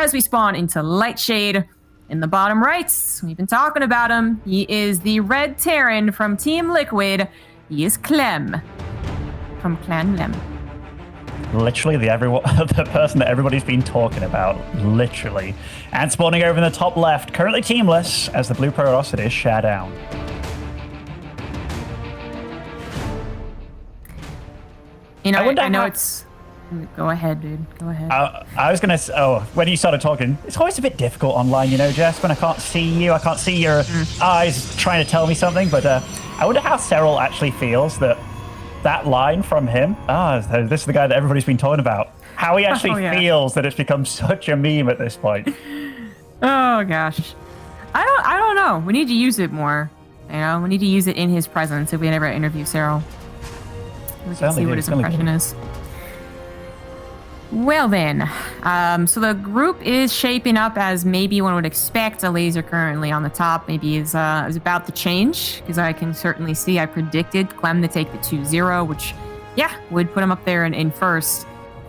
as we spawn into Lightshade. In the bottom right, we've been talking about him. He is the Red Terran from Team Liquid. He is Clem from Clan Lem. Literally the person that everybody's been talking about. Literally. And spawning over in the top left, currently teamless, as the blue Protoss, it is ShaDoWn. You know, I know it's... Go ahead, dude. Go ahead. I was going to... when you started talking, it's always a bit difficult online, you know, Jess, when I can't see you. I can't see your eyes trying to tell me something. But I wonder how Cyril actually feels that line from him. This is the guy that everybody's been talking about. How he actually feels that it's become such a meme at this point. Oh, gosh. I don't know. We need to use it more. You know, we need to use it in his presence if we ever interview Cyril. We can see what his impression is. Well then, so the group is shaping up as maybe one would expect. A laser currently on the top maybe is about to change, because I can certainly see I predicted Clem to take the 2-0, which, yeah, would put him up there in first.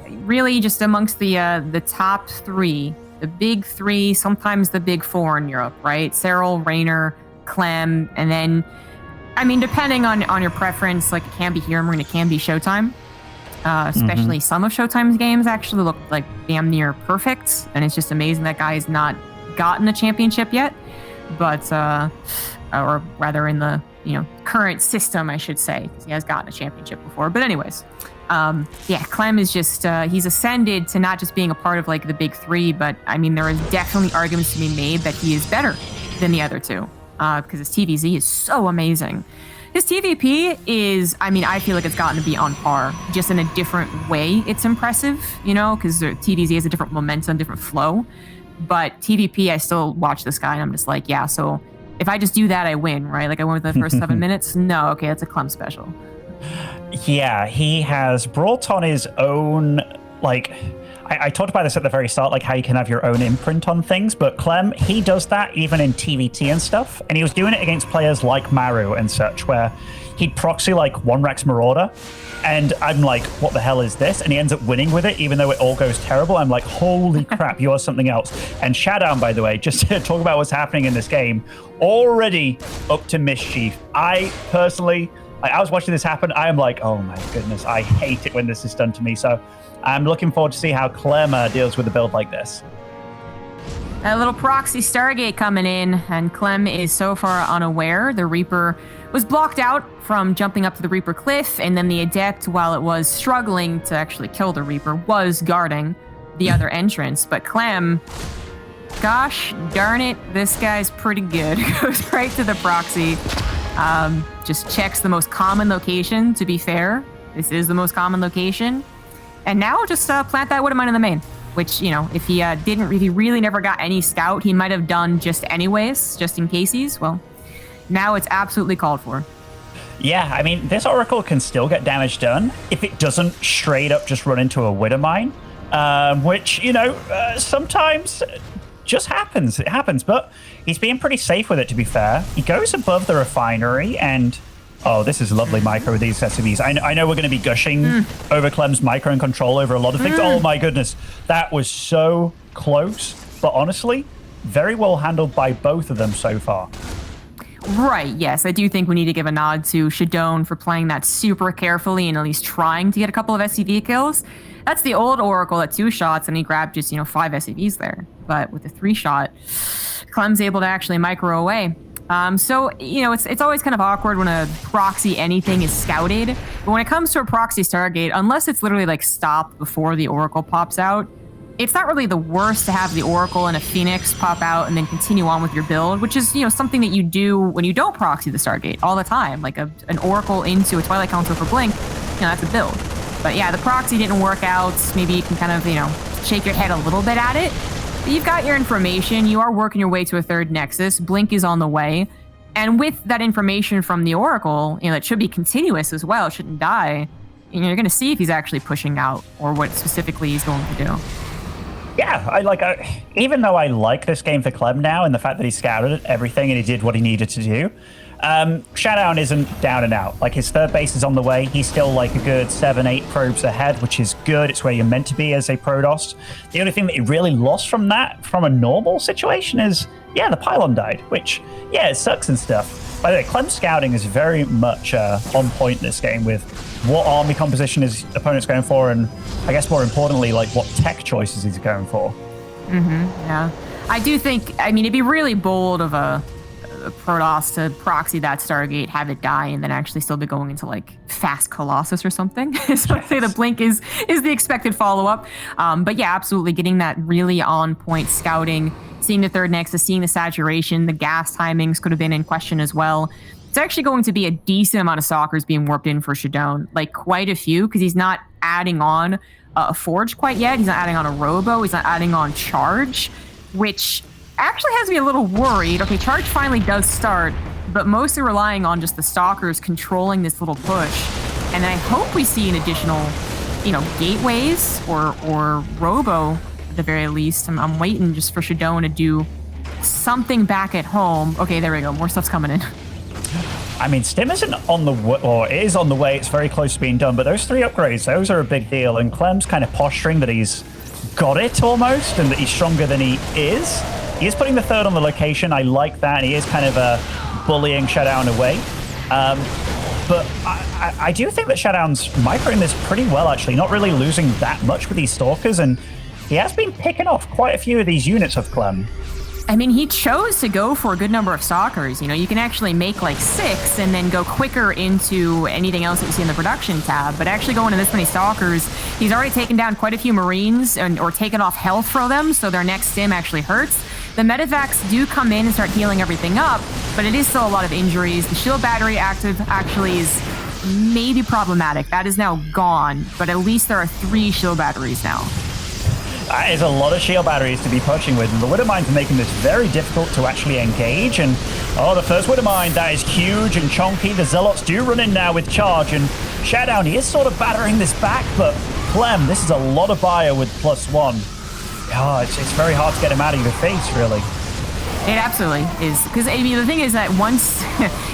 Really just amongst the top three, the big three, sometimes the big four in Europe, right? Cyril, Raynor, Clem, and then, I mean, depending on your preference, like it can be Heromarine, it can be Showtime. Especially some of Showtime's games actually look like damn near perfect, and it's just amazing that guy has not gotten a championship yet. But, or rather in the current system, I should say, because he has gotten a championship before. But anyways, yeah, Clem is just he's ascended to not just being a part of like the big three, but I mean there is definitely arguments to be made that he is better than the other two, because his TVZ is so amazing. His TVP is, I mean, I feel like it's gotten to be on par, just in a different way. It's impressive, you know, because TVZ has a different momentum, different flow. But TVP, I still watch this guy and I'm just like, yeah, so if I just do that, I win, right? Like I win with the first 7 minutes. No, okay, that's a Clem special. Yeah, he has brought on his own, like... I talked about this at the very start, like how you can have your own imprint on things, but Clem, he does that even in TVT and stuff, and he was doing it against players like Maru and such, where he'd proxy like one Rex Marauder, and I'm like, what the hell is this? And he ends up winning with it, even though it all goes terrible. I'm like, holy crap, you are something else. And ShaDoWn, by the way, just to talk about what's happening in this game, already up to mischief. I personally, I was watching this happen, I am like, oh my goodness, I hate it when this is done to me, so I'm looking forward to see how Clem deals with a build like this. A little proxy Stargate coming in, and Clem is so far unaware. The Reaper was blocked out from jumping up to the Reaper cliff, and then the Adept, while it was struggling to actually kill the Reaper, was guarding the other entrance. But Clem, gosh darn it, this guy's pretty good. Goes right to the proxy. Just checks the most common location, to be fair. This is the most common location. And now just plant that Wood of Mine in the main, which, you know, if he didn't, if he really never got any scout, he might have done just anyways, just in cases. Well, now it's absolutely called for. Yeah, I mean, this Oracle can still get damage done if it doesn't straight up just run into a Wood of Mine, which, you know, sometimes just happens. It happens, but he's being pretty safe with it, to be fair. He goes above the refinery and... Oh, this is lovely micro with these SCVs. I know we're going to be gushing over Clem's micro and control over a lot of things. Oh my goodness, that was so close. But honestly, very well handled by both of them so far. Right, yes. I do think we need to give a nod to ShaDoWn for playing that super carefully and at least trying to get a couple of SCV kills. That's the old Oracle at 2 shots, and he grabbed just, 5 SCVs there. But with the 3-shot, Clem's able to actually micro away. So, it's always kind of awkward when a proxy anything is scouted. But when it comes to a proxy Stargate, unless it's literally like stopped before the Oracle pops out, it's not really the worst to have the Oracle and a Phoenix pop out and then continue on with your build, which is, something that you do when you don't proxy the Stargate all the time. Like an Oracle into a Twilight Council for Blink, that's a build. But yeah, the proxy didn't work out. Maybe you can kind of, shake your head a little bit at it. But you've got your information. You are working your way to a 3rd Nexus. Blink is on the way. And with that information from the Oracle, it should be continuous as well. It shouldn't die. You're going to see if he's actually pushing out or what specifically he's going to do. Yeah, even though I like this game for Clem now and the fact that he scouted everything and he did what he needed to do, ShaDoWn isn't down and out. Like, his third base is on the way. He's still like a good 7-8 probes ahead, which is good. It's where you're meant to be as a Protoss. The only thing that he really lost from that, from a normal situation, is, yeah, the pylon died, which, yeah, it sucks and stuff. By the way, Clem's scouting is very much on point in this game with what army composition his opponent's going for, and I guess more importantly, like what tech choices he's going for. Yeah. I do think, I mean, it'd be really bold of a Protoss to proxy that Stargate, have it die, and then actually still be going into like fast Colossus or something. So I'd say the blink is the expected follow-up. But yeah, absolutely getting that really on point scouting, seeing the third nexus, seeing the saturation, the gas timings could have been in question as well. It's actually going to be a decent amount of stalkers being warped in for ShaDoWn, like quite a few, because he's not adding on a Forge quite yet. He's not adding on a Robo. He's not adding on Charge, which actually has me a little worried. Okay, Charge finally does start, but mostly relying on just the stalkers controlling this little push. And I hope we see an additional, gateways or Robo at the very least. I'm waiting just for ShaDoWn to do something back at home. Okay, there we go. More stuff's coming in. I mean, Stim isn't on the way, or it is on the way. It's very close to being done, but those 3 upgrades, those are a big deal. And Clem's kind of posturing that he's got it almost, and that he's stronger than he is. He is putting the third on the location. I like that. He is kind of bullying ShaDoWn away. But I do think that ShaDoWn's microing this pretty well, actually. Not really losing that much with these Stalkers, and he has been picking off quite a few of these units of Clem. I mean, he chose to go for a good number of stalkers. You can actually make like 6 and then go quicker into anything else that you see in the production tab. But actually going to this many stalkers, he's already taken down quite a few Marines or taken off health from them, so their next stim actually hurts. The medevacs do come in and start healing everything up, but it is still a lot of injuries. The shield battery active actually is maybe problematic. That is now gone, but at least there are 3 shield batteries now. That is a lot of shield batteries to be punching with, and the Widowmines are making this very difficult to actually engage. And the first Widowmine, that is huge and chonky. The Zealots do run in now with charge, and ShaDoWn, he is sort of battering this back, but Clem, this is a lot of bio with +1. It's very hard to get him out of your face, really. It absolutely is. Because, I mean, the thing is that once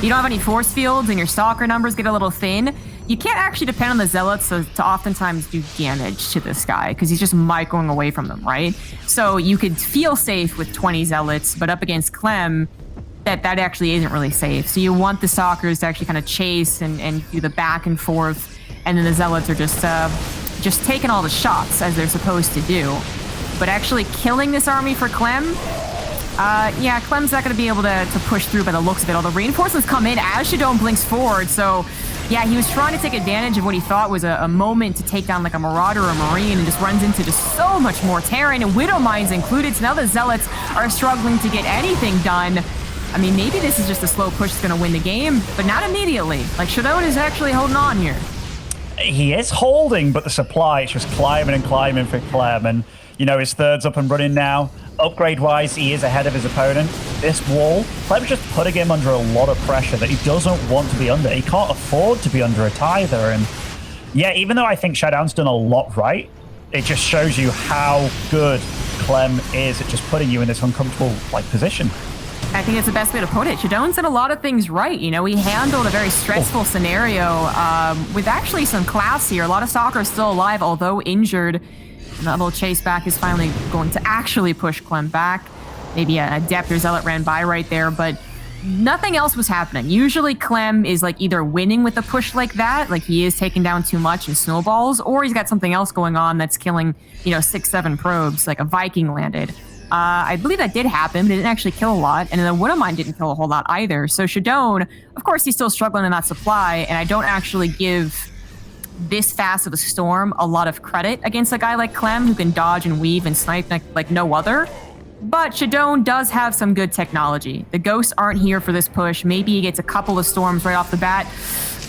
you don't have any force fields and your stalker numbers get a little thin, you can't actually depend on the Zealots to oftentimes do damage to this guy, because he's just microing away from them, right? So you could feel safe with 20 Zealots, but up against Clem, that actually isn't really safe. So you want the stalkers to actually kind of chase and do the back and forth, and then the Zealots are just taking all the shots as they're supposed to do. But actually killing this army for Clem, Clem's not going to be able to push through by the looks of it. All the reinforcements come in as ShaDoWn blinks forward, so yeah, he was trying to take advantage of what he thought was a moment to take down like a Marauder or a Marine, and just runs into just so much more terrain, and Widow Mines included, so now the Zealots are struggling to get anything done. I mean, maybe this is just a slow push that's going to win the game, but not immediately. Like, ShaDoWn is actually holding on here. He is holding, but the supply is just climbing and climbing for Clem, and his third's up and running now. Upgrade-wise, he is ahead of his opponent. This wall, Clem's just putting him under a lot of pressure that he doesn't want to be under. He can't afford to be under it either. And yeah, even though I think ShaDoWn's done a lot right, it just shows you how good Clem is at just putting you in this uncomfortable position. I think it's the best way to put it. ShaDoWn's done a lot of things right. He handled a very stressful scenario with actually some class here. A lot of stalkers still alive, although injured. And that little chase back is finally going to actually push Clem back. Maybe a Adept or Zealot ran by right there, but nothing else was happening. Usually Clem is either winning with a push like that, like he is taking down too much and snowballs, or he's got something else going on that's killing, 6-7 probes, like a Viking landed. I believe that did happen, but it didn't actually kill a lot, and then the Widowmine didn't kill a whole lot either. So ShaDoWn, of course, he's still struggling in that supply, and I don't actually give this fast of a storm a lot of credit against a guy like Clem, who can dodge and weave and snipe like no other. But ShaDoWn does have some good technology. The ghosts aren't here for this push. Maybe he gets a couple of storms right off the bat.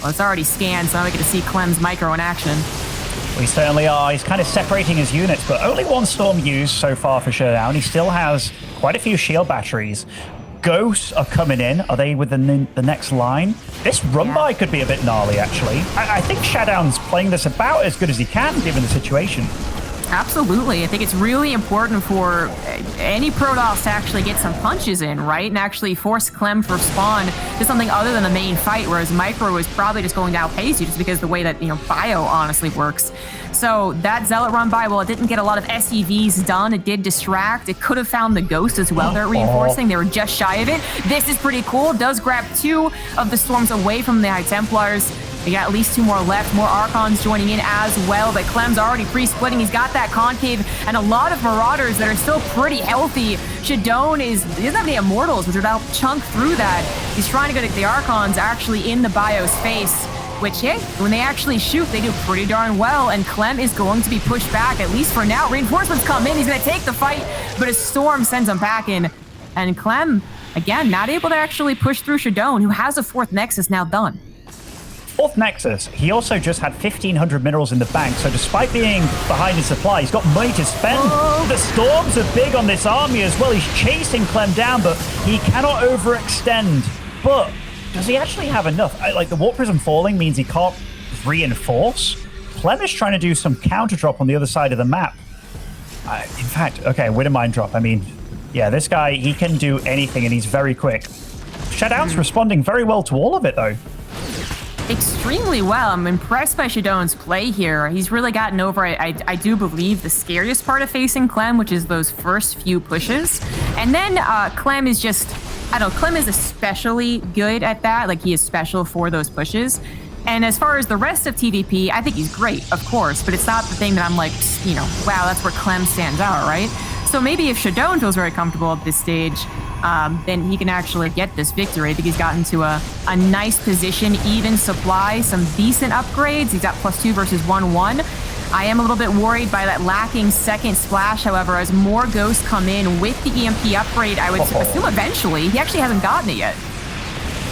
Well, it's already scanned, so now we get to see Clem's micro in action. We certainly are. He's kind of separating his units, but only 1 storm used so far for ShaDoWn. He still has quite a few shield batteries. Ghosts are coming in. Are they within the next line? This run-by could be a bit gnarly, actually. I think ShaDoWn's playing this about as good as he can, given the situation. Absolutely. I think it's really important for any Protoss to actually get some punches in, right? And actually force Clem to respond to something other than the main fight, whereas Micro is probably just going to outpace you just because the way that, Bio honestly works. So that Zealot run by, well, it didn't get a lot of SEVs done. It did distract. It could have found the Ghost as well. They're reinforcing. They were just shy of it. This is pretty cool. Does grab 2 of the Storms away from the High Templars. They got at least 2 more left. More Archons joining in as well. But Clem's already pre-splitting. He's got that Concave and a lot of Marauders that are still pretty healthy. ShaDoWn he doesn't have any Immortals, which are now chunked through that. He's trying to get the Archons actually in the Bio's face, which, hey, when they actually shoot, they do pretty darn well. And Clem is going to be pushed back, at least for now. Reinforcements come in. He's going to take the fight, but a Storm sends him back in. And Clem, again, not able to actually push through ShaDoWn, who has a 4th Nexus now done. 4th Nexus, he also just had 1,500 minerals in the bank, so despite being behind in supply, he's got money to spend. The Storms are big on this army as well. He's chasing Clem down, but he cannot overextend. But does he actually have enough? Like, the Warp Prism falling means he can't reinforce. Clem is trying to do some counter drop on the other side of the map. In fact, okay, Widowmine drop. I mean, yeah, this guy, he can do anything, and he's very quick. ShaDoWn's responding very well to all of it, though. Extremely well. I'm impressed by ShaDoWn's play here. He's really gotten over, I do believe, the scariest part of facing Clem, which is those first few pushes. And then Clem is just, I don't know, Clem is especially good at that. Like, he is special for those pushes. And as far as the rest of TVP, I think he's great, of course, but it's not the thing that I'm like, wow, that's where Clem stands out, right? So maybe if ShaDoWn feels very comfortable at this stage, then he can actually get this victory. I think he's gotten to a nice position, even supply, some decent upgrades. He's got +2 versus 1/1. I am a little bit worried by that lacking 2nd splash, however, as more Ghosts come in with the EMP upgrade, I would assume eventually. He actually hasn't gotten it yet.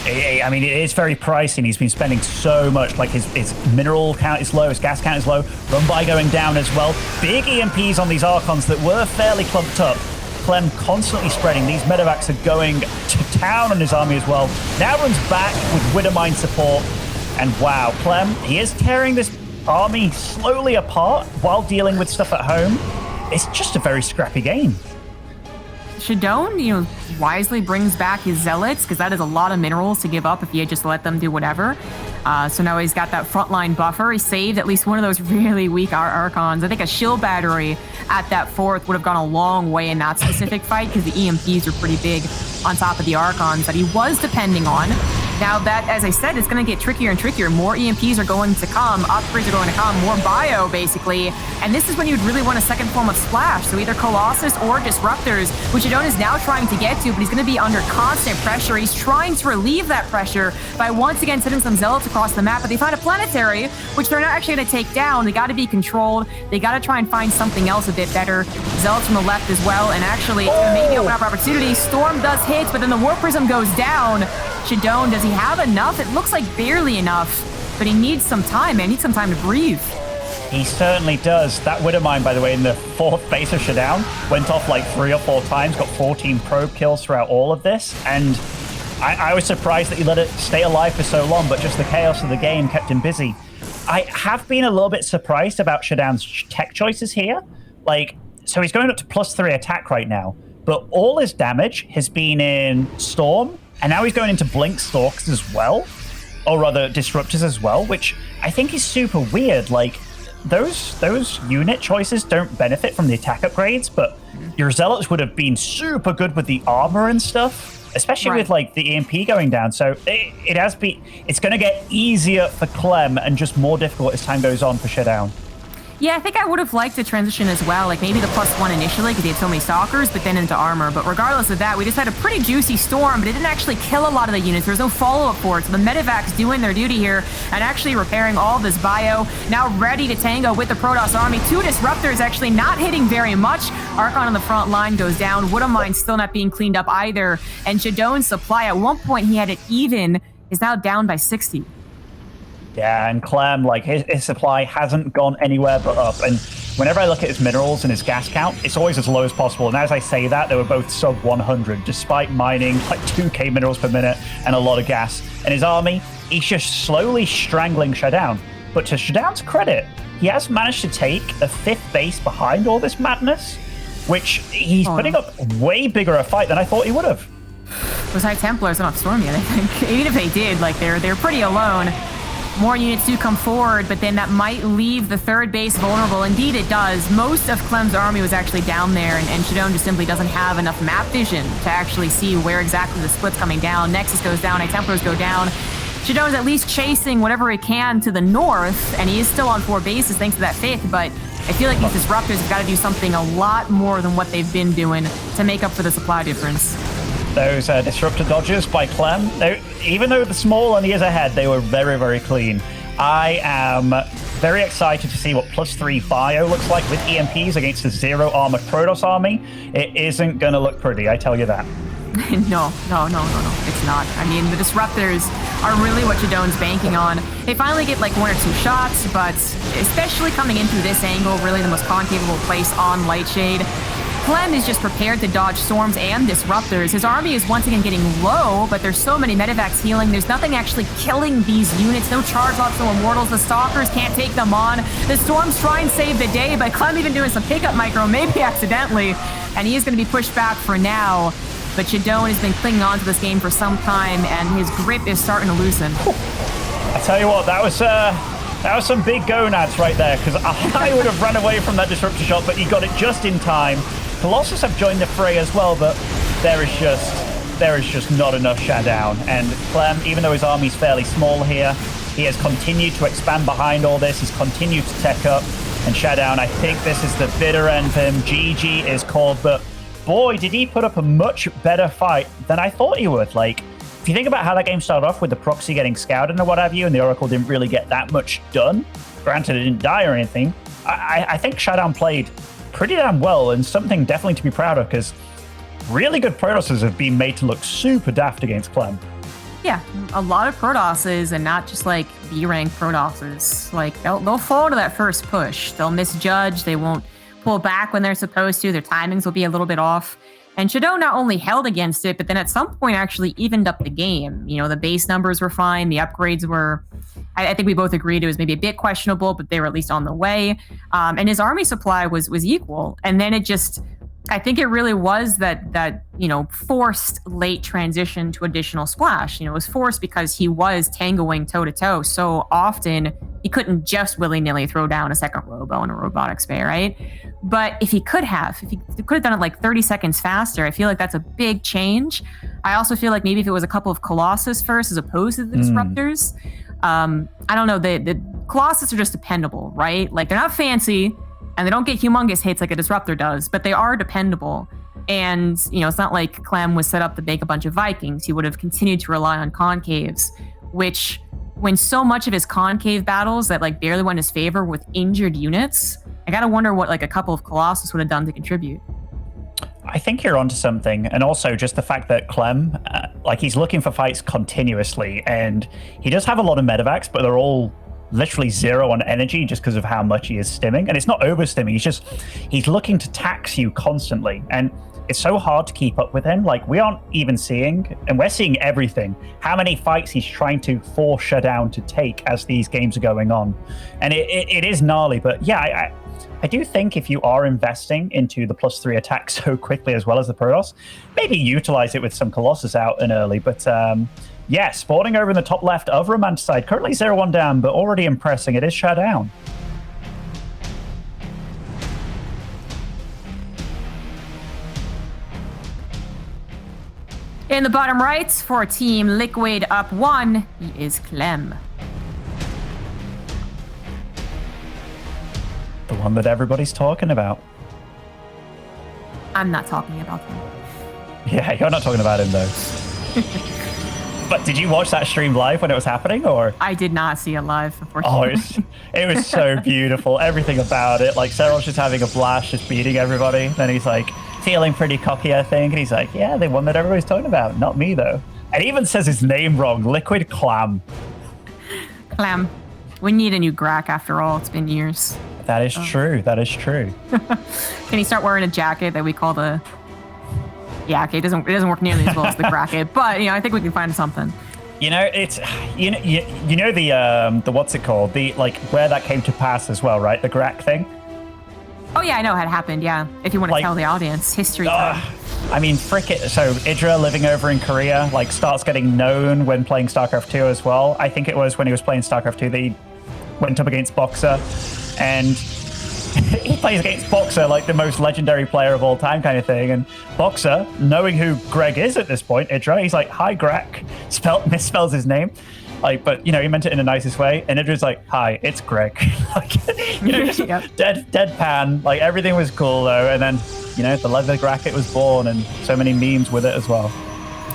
I mean, it is very pricey, and he's been spending so much. Like, his mineral count is low, his gas count is low, run by going down as well. Big EMPs on these Archons that were fairly clumped up. Clem constantly spreading. These medevacs are going to town on his army as well. Now runs back with Widowmine support. And wow, Clem, he is tearing this army slowly apart while dealing with stuff at home. It's just a very scrappy game. ShaDoWn, wisely brings back his Zealots, because that is a lot of minerals to give up if you just let them do whatever. So now he's got that frontline buffer. He saved at least one of those really weak Archons. I think a shield battery at that 4th would have gone a long way in that specific fight, because the EMPs are pretty big on top of the Archons that he was depending on. Now that, as I said, it's going to get trickier and trickier. More EMPs are going to come, upgrades are going to come, more bio, basically. And this is when you'd really want a 2nd form of splash. So either Colossus or Disruptors, which ShaDoWn is now trying to get to, but he's going to be under constant pressure. He's trying to relieve that pressure by once again sending some Zealots across the map, but they find a Planetary, which they're not actually going to take down. They got to be controlled. They got to try and find something else a bit better. Zealots from the left as well, and actually maybe open up opportunity. Storm does hit, but then the Warp Prism goes down. ShaDoWn, does he have enough? It looks like barely enough, but he needs some time, man. He needs some time to breathe. He certainly does. That Widowmine, by the way, in the 4th base of ShaDoWn, went off like 3 or 4 times, got 14 probe kills throughout all of this, and I was surprised that he let it stay alive for so long, but just the chaos of the game kept him busy. I have been a little bit surprised about ShaDoWn's tech choices here. Like, so he's going up to +3 attack right now, but all his damage has been in Storm, and now he's going into Blink Stalks as well, or rather Disruptors as well, which I think is super weird. Like, those unit choices don't benefit from the attack upgrades, but your Zealots would have been super good with the armor and stuff, especially with like the EMP going down. So it's going to get easier for Clem and just more difficult as time goes on for ShaDoWn. Yeah, I think I would have liked to transition as well, like maybe the +1 initially because he had so many Stalkers, but then into armor. But regardless of that, we just had a pretty juicy Storm, but it didn't actually kill a lot of the units. There was no follow-up for it, so the medevac's doing their duty here and actually repairing all of this bio. Now ready to tango with the Protoss army. 2 Disruptors actually not hitting very much. Archon on the front line goes down. Widowmine still not being cleaned up either. And ShaDoWn's supply, at one point he had it even, is now down by 60. Yeah, and Clem, like, his supply hasn't gone anywhere but up. And whenever I look at his minerals and his gas count, it's always as low as possible. And as I say that, they were both sub 100, despite mining like 2k minerals per minute and a lot of gas. And his army, he's just slowly strangling ShaDoWn. But to ShaDoWn's credit, he has managed to take a 5th base behind all this madness, which he's putting up way bigger a fight than I thought he would have. Those High Templars don't storm yet, I think. Even if they did, like, they're pretty alone. More units do come forward, but then that might leave the 3rd base vulnerable. Indeed, it does. Most of Clem's army was actually down there, and ShaDoWn just simply doesn't have enough map vision to actually see where exactly the split's coming down. Nexus goes down, High Templars go down. ShaDoWn's at least chasing whatever he can to the north, and he is still on 4 bases thanks to that 5th, but I feel like these Disruptors have got to do something a lot more than what they've been doing to make up for the supply difference. Those Disruptor dodges by Clem, even though the small on the years ahead, they were very, very clean. I am very excited to see what +3 bio looks like with EMPs against a 0 armored Protoss army. It isn't going to look pretty, I tell you that. No, it's not. I mean, the Disruptors are really what ShaDoWn's banking on. They finally get like 1 or 2 shots, but especially coming in through this angle, really the most concavable place on Lightshade. Clem is just prepared to dodge storms and disruptors. His army is once again getting low, but there's so many medevacs healing. There's nothing actually killing these units. No charge locks, no immortals. The stalkers can't take them on. The storms try and save the day, but Clem even doing some pickup micro, maybe accidentally, and he is going to be pushed back for now. But ShaDoWn has been clinging on to this game for some time, and his grip is starting to loosen. I tell you what, that was some big gonads right there, because I would have run away from that disruptor shot, but he got it just in time. Colossus have joined the fray as well, but there is just not enough ShaDoWn. And Clem, even though his army's fairly small here, he has continued to expand behind all this. He's continued to tech up. And ShaDoWn, I think this is the bitter end for him. GG is called, but boy, did he put up a much better fight than I thought he would. Like, if you think about how that game started off with the proxy getting scouted and what have you, and the Oracle didn't really get that much done, granted it didn't die or anything, I think ShaDoWn played pretty damn well, and something definitely to be proud of, because really good Protosses have been made to look super daft against Clem. Yeah, a lot of Protosses, and not just like B-rank Protosses. Like, they'll fall to that first push. They'll misjudge, they won't pull back when they're supposed to, their timings will be a little bit off. And ShaDoWn not only held against it, but then at some point actually evened up the game. You know, the base numbers were fine, the upgrades were, I think we both agreed it was maybe a bit questionable, but they were at least on the way. And his army supply was equal. And then it just, I think it really was that forced late transition to additional splash. It was forced because he was tangoing toe-to-toe so often, he couldn't just willy-nilly throw down a second robo and a robotic spare, right? But if he could have done it like 30 seconds faster, I feel like that's a big change. I also feel like maybe if it was a couple of Colossus first as opposed to the Disruptors, I don't know, the Colossus are just dependable, right? Like, they're not fancy, and they don't get humongous hits like a Disruptor does, but they are dependable. And, it's not like Clem was set up to bake a bunch of Vikings. He would have continued to rely on concaves, which, when so much of his concave battles that like barely went his favor with injured units, I gotta wonder what like a couple of Colossus would have done to contribute. I think you're onto something, and also just the fact that Clem, he's looking for fights continuously, and he does have a lot of medevacs, but they're all literally 0 on energy just because of how much he is stimming. And it's not overstimming, he's looking to tax you constantly, and it's so hard to keep up with him. Like, we aren't even seeing, and we're seeing everything, how many fights he's trying to force ShaDoWn to take as these games are going on. And it is gnarly, but yeah, I do think if you are investing into the +3 attack so quickly as well as the Protoss, maybe utilize it with some Colossus out and early. But yeah, spawning over in the top left of Romanticide, currently 0-1 down, but already impressing. It is ShaDoWn. In the bottom right, for Team Liquid up 1, he is Clem. The one that everybody's talking about. I'm not talking about him. Yeah, you're not talking about him, though. But did you watch that stream live when it was happening, or? I did not see it live, unfortunately. Oh, it was so beautiful. Everything about it. Like, Cyril's just having a blast, just beating everybody. Then he's like, feeling pretty cocky, I think. And he's like, yeah, the one that everybody's talking about. Not me, though. And he even says his name wrong. Liquid Clam. Clam. We need a new Grack after all. It's been years. That is true. That is true. Can he start wearing a jacket that we call the... Yeah, okay, it doesn't work nearly as well as the Gracket, but I think we can find something. You know, it's you know the what's it called? The like where that came to pass as well, right? The Grak thing. Oh yeah, I know it happened. Yeah, if you want to tell the audience history. I mean, frick it. So Idra living over in Korea, like starts getting known when playing StarCraft 2 as well. I think it was when he was playing StarCraft 2 that he went up against Boxer, and he plays against Boxer, like the most legendary player of all time kind of thing. And Boxer, knowing who Greg is at this point, Idra, he's like, hi, Grak. Misspells his name. Like, but, you know, he meant it in the nicest way. And Idra's like, hi, it's Greg. Like, you know, just deadpan. Like, everything was cool, though. And then, you know, the leather Grak was born and so many memes with it as well.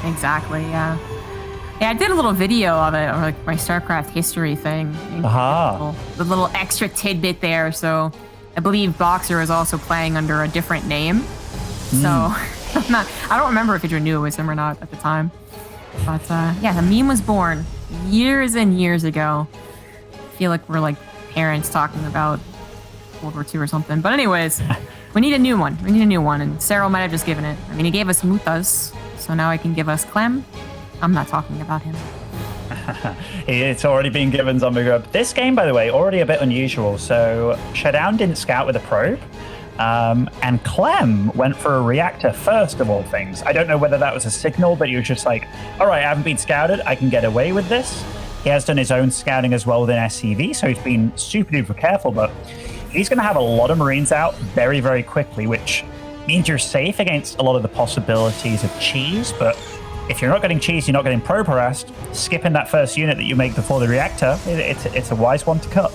Exactly, yeah. Yeah, I did a little video of it, or like my StarCraft history thing. Aha. The little extra tidbit there, so... I believe Boxer was also playing under a different name. So I don't remember if Idra knew it was him or not at the time. But yeah, the meme was born years and years ago. I feel like we're like parents talking about World War II or something. But anyways, we need a new one. We need a new one. And Cyril might have just given it. I mean, he gave us Mutas. So now I can give us Clem. I'm not talking about him. It's already been given Zombie Grub. This game, by the way, already a bit unusual. So ShaDoWn didn't scout with a probe, and Clem went for a reactor first of all things. I don't know whether that was a signal, but he was just like, all right, I haven't been scouted. I can get away with this. He has done his own scouting as well within SCV, so he's been super duper careful, but he's going to have a lot of Marines out very, very quickly, which means you're safe against a lot of the possibilities of cheese, but if you're not getting cheese, you're not getting probe harassed, skipping that first unit that you make before the reactor, it's a wise one to cut.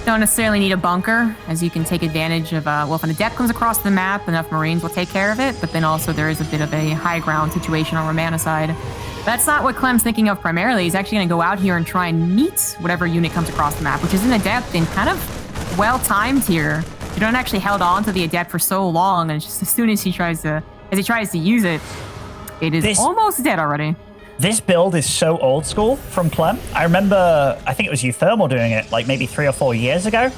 Don't necessarily need a bunker, as you can take advantage of, well, if an adept comes across the map, enough Marines will take care of it, but then also there is a bit of a high ground situation on Romana side. That's not what Clem's thinking of primarily. He's actually going to go out here and try and meet whatever unit comes across the map, which is an adept and kind of well-timed here. You don't actually held on to the adept for so long, and just as soon as he tries to use it, it is almost dead already. This build is so old school from Clem. I remember, I think it was Thermal doing it like maybe 3 or 4 years ago.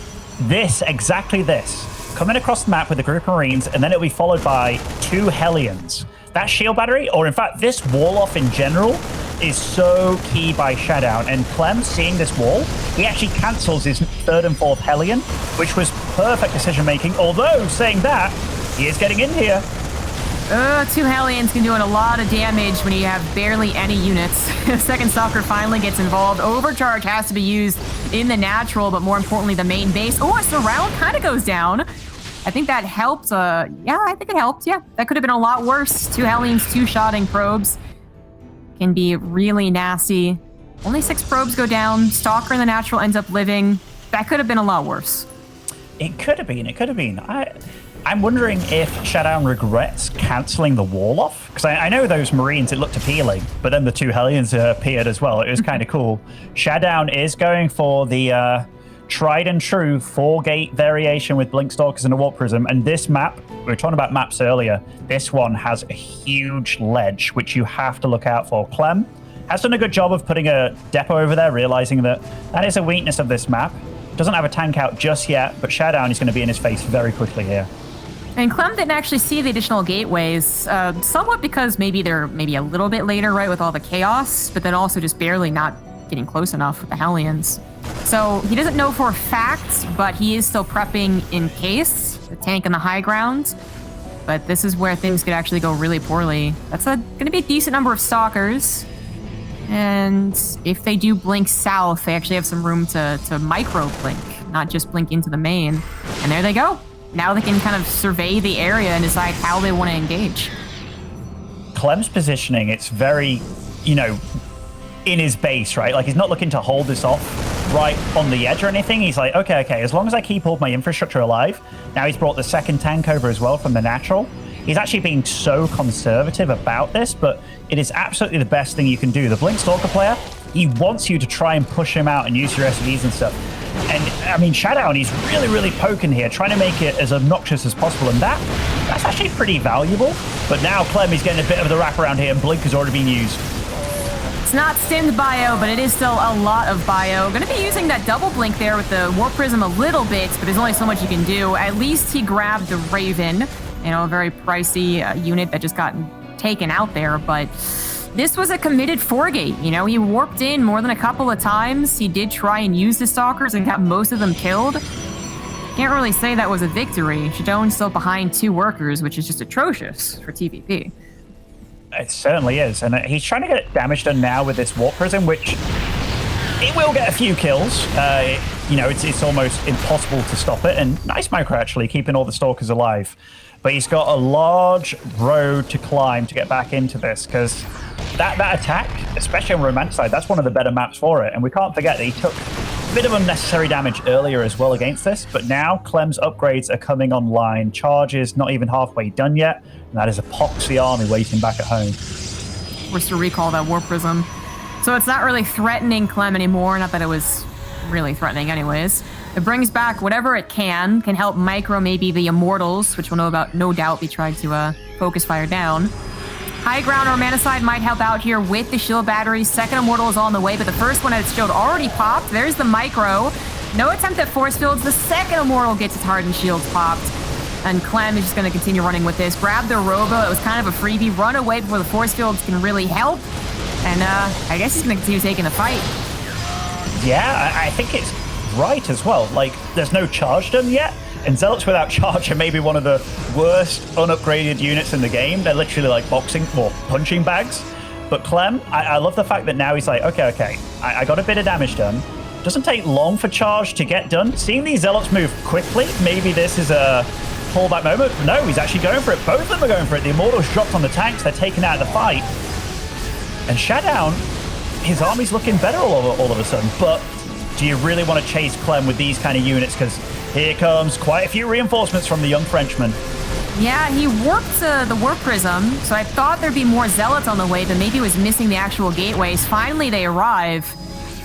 Exactly this. Coming across the map with a group of Marines, and then it'll be followed by 2 Hellions. That shield battery, or in fact, this wall off in general, is so key by ShaDoWn. And Clem, seeing this wall, he actually cancels his 3rd and 4th Hellion, which was perfect decision making. Although, saying that, he is getting in here. 2 Hellions can do a lot of damage when you have barely any units. Second Stalker finally gets involved. Overcharge has to be used in the natural, but more importantly, the main base. Oh, a surround kind of goes down. I think that helped. Yeah, I think it helped. Yeah, that could have been a lot worse. 2 Hellions, 2 shotting probes can be really nasty. Only 6 probes go down. Stalker in the natural ends up living. That could have been a lot worse. It could have been. I'm wondering if ShaDoWn regrets cancelling the wall off, because I know those Marines, it looked appealing, but then the 2 Hellions appeared as well. It was kind of cool. ShaDoWn is going for the tried and true 4-gate variation with Blink Stalkers and a Warp Prism, and this map, we were talking about maps earlier, this one has a huge ledge, which you have to look out for. Clem has done a good job of putting a depot over there, realizing that that is a weakness of this map. Doesn't have a tank out just yet, but ShaDoWn is going to be in his face very quickly here. And Clem didn't actually see the additional gateways, somewhat because maybe they're a little bit later, right, with all the chaos, but then also just barely not getting close enough with the Hellions. So he doesn't know for a fact, but he is still prepping in case, the tank in the high ground. But this is where things could actually go really poorly. That's going to be a decent number of Stalkers. And if they do blink south, they actually have some room to micro blink, not just blink into the main. And there they go. Now they can kind of survey the area and decide how they want to engage. Clem's positioning, it's very, you know, in his base, right? Like, he's not looking to hold this off right on the edge or anything. He's like, okay, as long as I keep all my infrastructure alive. Now he's brought the 2nd tank over as well from the natural. He's actually being so conservative about this, but it is absolutely the best thing you can do. The Blink Stalker player, he wants you to try and push him out and use your SVs and stuff. And, I mean, ShaDoWn, he's really poking here, trying to make it as obnoxious as possible, and that's actually pretty valuable. But now Clem is getting a bit of the wraparound here, and Blink has already been used. It's not stimmed bio, but it is still a lot of bio. Going to be using that double blink there with the Warp Prism a little bit, but there's only so much you can do. At least he grabbed the Raven, you know, a very pricey unit that just got taken out there, but this was a committed 4-gate. You know, he warped in more than a couple of times. He did try and use the stalkers and got most of them killed. Can't really say that was a victory. ShaDoWn's still behind 2 workers, which is just atrocious for TVP. It certainly is, and he's trying to get damage done now with this Warp Prism, which it will get a few kills. You know, it's almost impossible to stop it, and nice micro actually, keeping all the Stalkers alive. But he's got a large road to climb to get back into this, because that attack, especially on Romance side, that's one of the better maps for it, and we can't forget that he took a bit of unnecessary damage earlier as well against this, but now Clem's upgrades are coming online. Charge is not even halfway done yet, and that is a poxy army waiting back at home. Forced to recall that Warp Prism. So it's not really threatening Clem anymore, not that it was really threatening anyways. It brings back whatever it can help micro maybe the Immortals, which we'll know about, no doubt, we tried to focus fire down. High ground or Romanticide might help out here with the shield batteries. Second Immortal is on the way, but the first one at its shield already popped. There's the micro. No attempt at force fields. The second Immortal gets its hardened shields popped. And Clem is just going to continue running with this. Grab the Robo. It was kind of a freebie. Run away before the force fields can really help. And I guess he's going to continue taking the fight. Yeah, I think it's right as well. Like, there's no charge done yet. And Zealots without charge are maybe one of the worst unupgraded units in the game. They're literally like boxing or punching bags. But Clem, I love the fact that now he's like, okay, I got a bit of damage done. Doesn't take long for charge to get done. Seeing these Zealots move quickly, maybe this is a pullback moment. No, he's actually going for it. Both of them are going for it. The Immortals dropped on the tanks. They're taken out of the fight. And ShaDoWn, his army's looking better all of a sudden. But do you really want to chase Clem with these kind of units? Because here comes quite a few reinforcements from the young Frenchman. Yeah, he warped the Warp Prism, so I thought there'd be more Zealots on the way, but maybe he was missing the actual gateways. Finally, they arrive.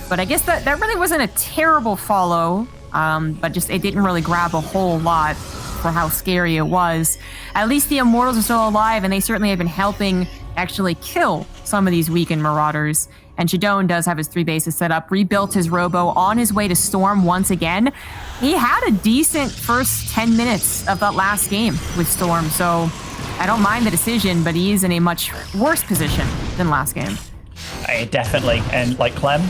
But I guess that really wasn't a terrible follow, but just it didn't really grab a whole lot for how scary it was. At least the Immortals are still alive, and they certainly have been helping actually kill some of these weakened Marauders. And ShaDoWn does have his 3 bases set up, rebuilt his Robo on his way to Storm once again. He had a decent first 10 minutes of that last game with Storm, so I don't mind the decision, but he is in a much worse position than last game. Definitely, and like Clem,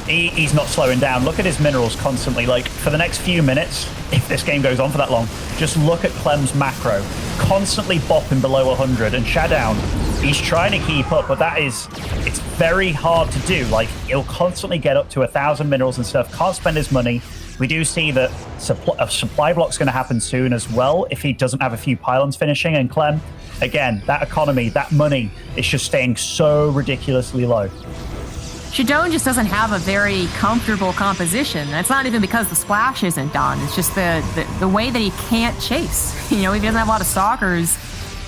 he's not slowing down. Look at his minerals constantly. Like, for the next few minutes, if this game goes on for that long, just look at Clem's macro. Constantly bopping below 100, and ShaDoWn, he's trying to keep up, but it's very hard to do. Like, he'll constantly get up to 1,000 minerals and stuff, can't spend his money. We do see that a supply block's going to happen soon as well if he doesn't have a few pylons finishing, and Clem, again, that economy, that money, is just staying so ridiculously low. ShaDoWn just doesn't have a very comfortable composition. And it's not even because the splash isn't done. It's just the way that he can't chase. You know, if he doesn't have a lot of stalkers,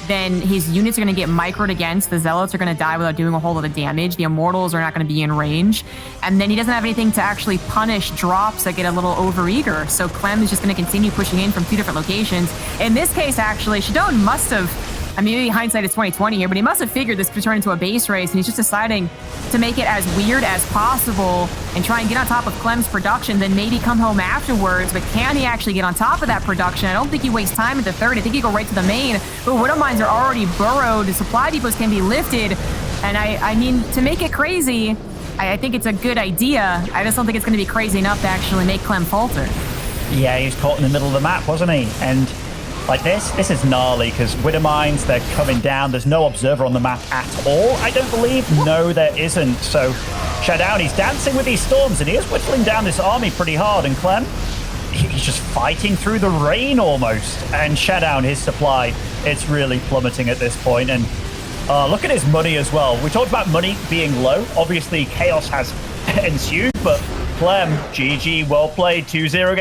then his units are going to get microed against. The Zealots are going to die without doing a whole lot of damage. The Immortals are not going to be in range. And then he doesn't have anything to actually punish drops that get a little overeager. So Clem is just going to continue pushing in from 2 different locations. In this case, actually, ShaDoWn must have, I mean, maybe hindsight is 2020 here, but he must have figured this could turn into a base race, and he's just deciding to make it as weird as possible and try and get on top of Clem's production, then maybe come home afterwards. But can he actually get on top of that production? I don't think he wastes time at the third. I think he go right to the main. But Widow Mines are already burrowed. The supply depots can be lifted. And I mean, to make it crazy, I think it's a good idea. I just don't think it's going to be crazy enough to actually make Clem falter. Yeah, he was caught in the middle of the map, wasn't he? And like this is gnarly, because Widow Mines, they're coming down. There's no observer on the map at all, I don't believe. No, there isn't. So ShaDoWn, he's dancing with these storms, and he is whittling down this army pretty hard. And Clem, he's just fighting through the rain almost. And ShaDoWn, his supply, it's really plummeting at this point. And look at his money as well. We talked about money being low. Obviously, chaos has ensued, but Clem, GG, well played, 2-0.